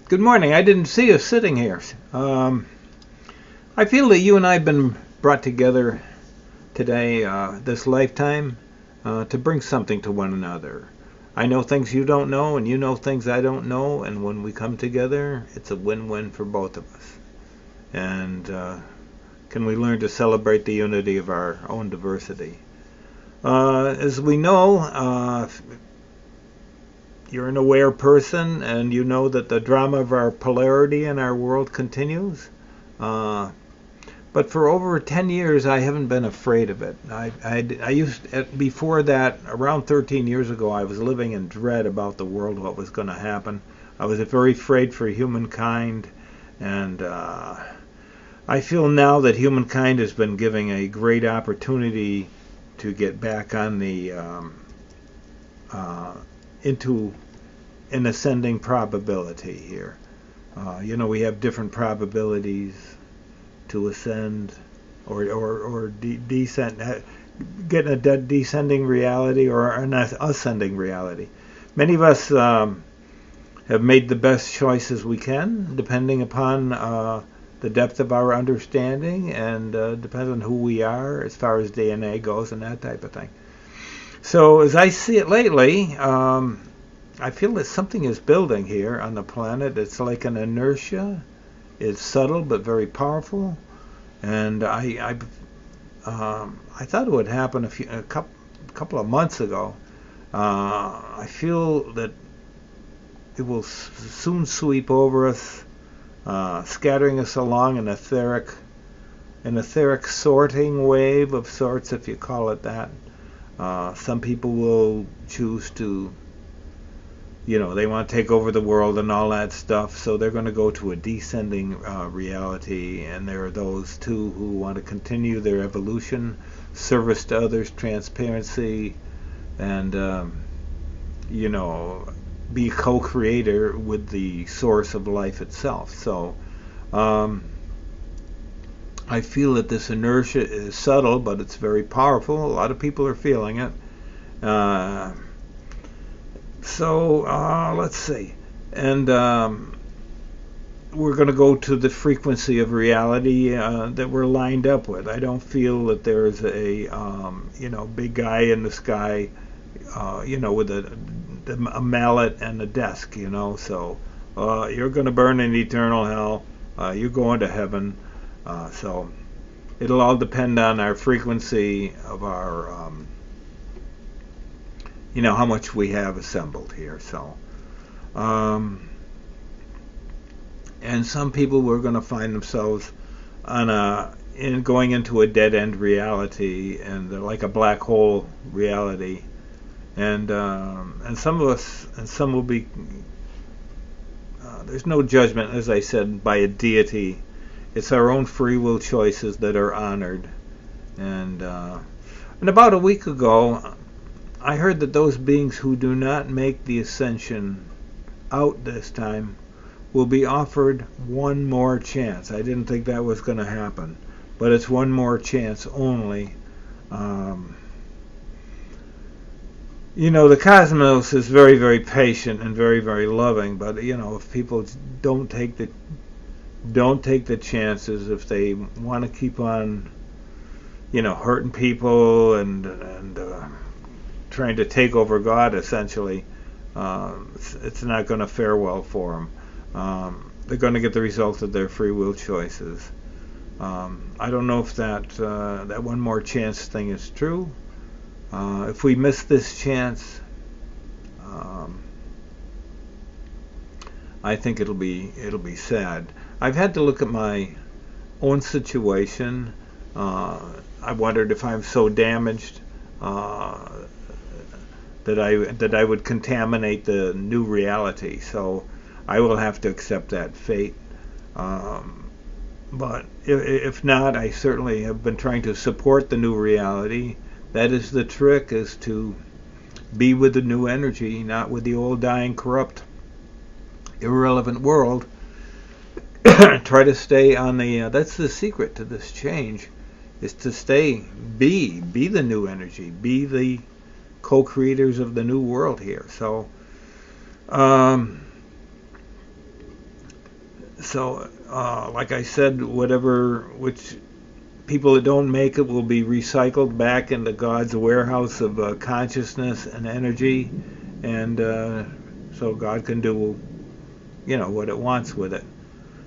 Good morning. I didn't see you sitting here. I feel that you and I have been brought together today, this lifetime, to bring something to one another. I know things you don't know, and you know things I don't know, and when we come together, it's a win-win for both of us. And can we learn to celebrate the unity of our own diversity? As we know, you're an aware person, and you know that the drama of our polarity in our world continues. But for over 10 years, I haven't been afraid of it. Before that, around 13 years ago, I was living in dread about the world, what was going to happen. I was very afraid for humankind, and I feel now that humankind has been given a great opportunity to get back on the into an ascending probability here. We have different probabilities to ascend or descend, get a descending reality or an ascending reality. Many of us have made the best choices we can, depending upon the depth of our understanding, and depends on who we are as far as DNA goes and that type of thing. So as I see it lately, I feel that something is building here on the planet. It's like an inertia. It's subtle but very powerful, and I thought it would happen a couple of months ago. I feel that it will soon sweep over us, scattering us along an etheric sorting wave of sorts, if you call it that. Some people will choose to, they want to take over the world and all that stuff, so they're going to go to a descending reality, and there are those too who want to continue their evolution, service to others, transparency, and be a co-creator with the source of life itself. So I feel that this inertia is subtle, but it's very powerful. A lot of people are feeling it. Let's see. And we're going to go to the frequency of reality that we're lined up with. I don't feel that there's a big guy in the sky, with a mallet and a desk, So you're going to burn in eternal hell. You're going to heaven. So it'll all depend on our frequency of our, how much we have assembled here. So, and some people were going to find themselves going into a dead end reality, and like a black hole reality, and some of us, and some will be. There's no judgment, as I said, by a deity. It's our own free will choices that are honored. And about a week ago, I heard that those beings who do not make the ascension out this time will be offered one more chance. I didn't think that was going to happen, but it's one more chance only. The cosmos is very, very patient and very, very loving, but if people don't take the chances, if they want to keep on hurting people and trying to take over God, essentially, it's not going to fare well for them. They're going to get the result of their free will choices. I don't know if that one more chance thing is true. If we miss this chance, I think it'll be sad. I've had to look at my own situation. I wondered if I'm so damaged that I would contaminate the new reality. So I will have to accept that fate. But if not, I certainly have been trying to support the new reality. That is the trick, is to be with the new energy, not with the old, dying, corrupt, irrelevant world. Try to stay on the that's the secret to this change, is to be the new energy, be the co-creators of the new world here. So So, like I said, which people that don't make it will be recycled back into God's warehouse of consciousness and energy, and so God can do, what it wants with it.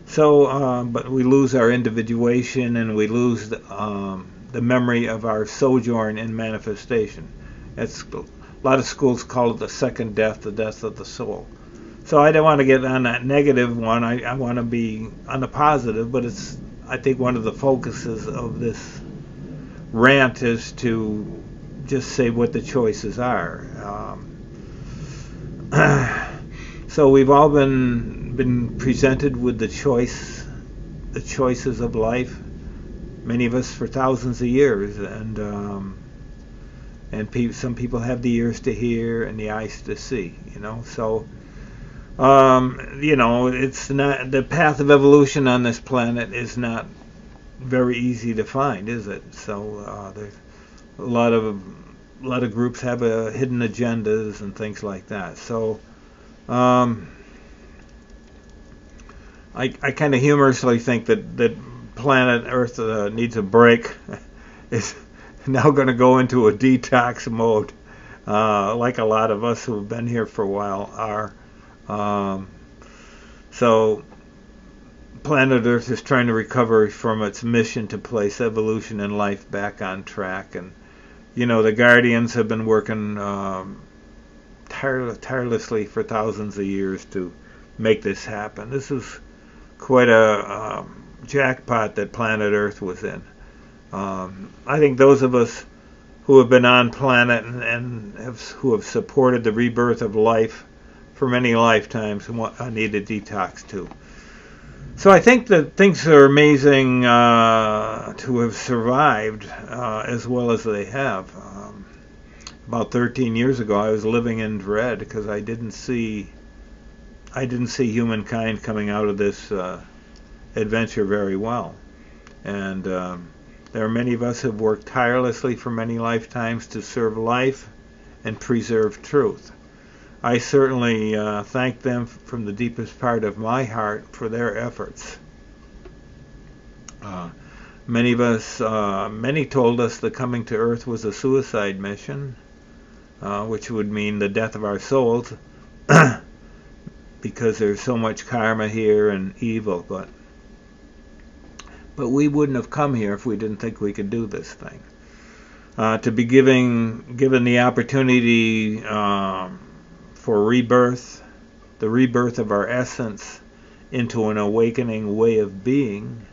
So, but we lose our individuation, and we lose the memory of our sojourn in manifestation. It's a lot of schools call it the second death, the death of the soul. So I don't want to get on that negative one. I want to be on the positive, but I think one of the focuses of this rant is to just say what the choices are. So we've all been presented with the choices of life. Many of us for thousands of years, and some people have the ears to hear and the eyes to see. So. It's not the path of evolution on this planet is not very easy to find, is it? So there's a lot of groups have hidden agendas and things like that. So I kind of humorously think that planet Earth needs a break. Is now going to go into a detox mode, like a lot of us who have been here for a while are. So planet Earth is trying to recover from its mission to place evolution and life back on track, and the Guardians have been working tirelessly for thousands of years to make this happen. This is quite a jackpot that planet Earth was in. I think those of us who have been on planet and who have supported the rebirth of life for many lifetimes need a detox too. So I think that things are amazing to have survived as well as they have. About 13 years ago, I was living in dread because I didn't see humankind coming out of this adventure very well, and there are many of us who have worked tirelessly for many lifetimes to serve life and preserve truth. I certainly thank them from the deepest part of my heart for their efforts. Many told us that coming to Earth was a suicide mission, which would mean the death of our souls, because there's so much karma here and evil. But we wouldn't have come here if we didn't think we could do this thing. To be given the opportunity for rebirth, the rebirth of our essence into an awakening way of being,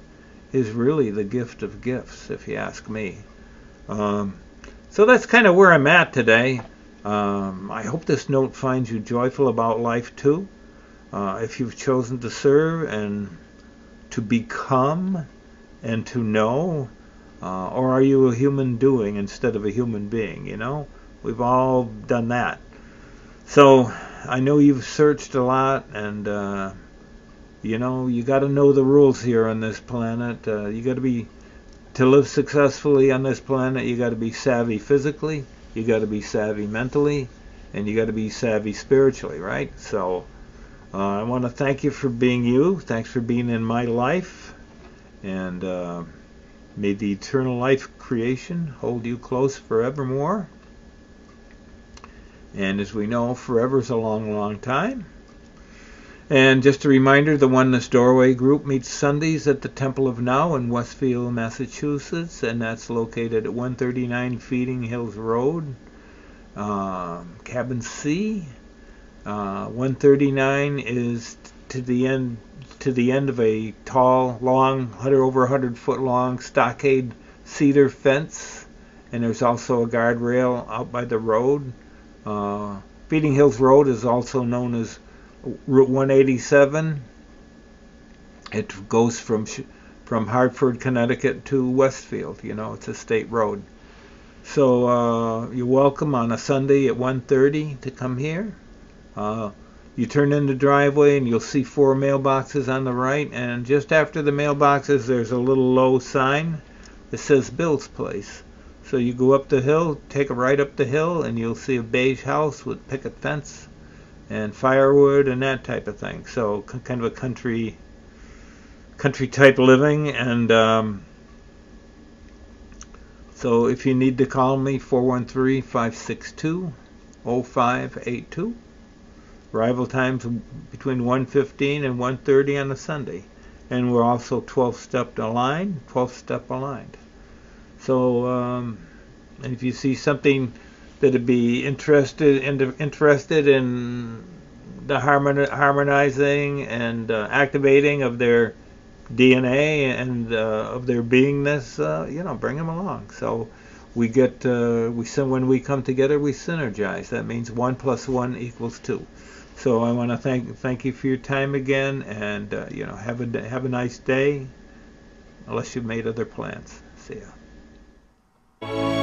is really the gift of gifts, if you ask me. So that's kind of where I'm at today. I hope this note finds you joyful about life too. If you've chosen to serve and to become and to know, or are you a human doing instead of a human being? We've all done that. So I know you've searched a lot, and you got to know the rules here on this planet. You got to live successfully on this planet. You got to be savvy physically, you got to be savvy mentally, and you got to be savvy spiritually, right? So I want to thank you for being you. Thanks for being in my life, and may the eternal life creation hold you close forevermore. And as we know, forever is a long, long time. And just a reminder, the Oneness Doorway group meets Sundays at the Temple of Now in Westfield, Massachusetts, and that's located at 139 Feeding Hills Road, Cabin C. 139 is to the end of a tall, long, over 100-foot long stockade cedar fence, and there's also a guardrail out by the road. Feeding Hills Road is also known as Route 187. It goes from Hartford, Connecticut to Westfield. It's a state road. So you're welcome on a Sunday at 1:30 to come here. You turn in the driveway and you'll see 4 mailboxes on the right, and just after the mailboxes there's a little low sign that says Bill's Place. So you go up the hill, take a right up the hill, and you'll see a beige house with picket fence and firewood and that type of thing. So kind of a country country type living, and so if you need to call me, 413-562-0582. Arrival times between 1:15 and 1:30 on a Sunday. And we're also 12-step aligned, 12-step aligned. So and if you see something that'd be interested in the harmonizing and activating of their DNA and of their beingness, bring them along. So when we come together, we synergize. That means 1 + 1 = 2. So I want to thank you for your time again, and have a nice day, unless you've made other plans. See ya.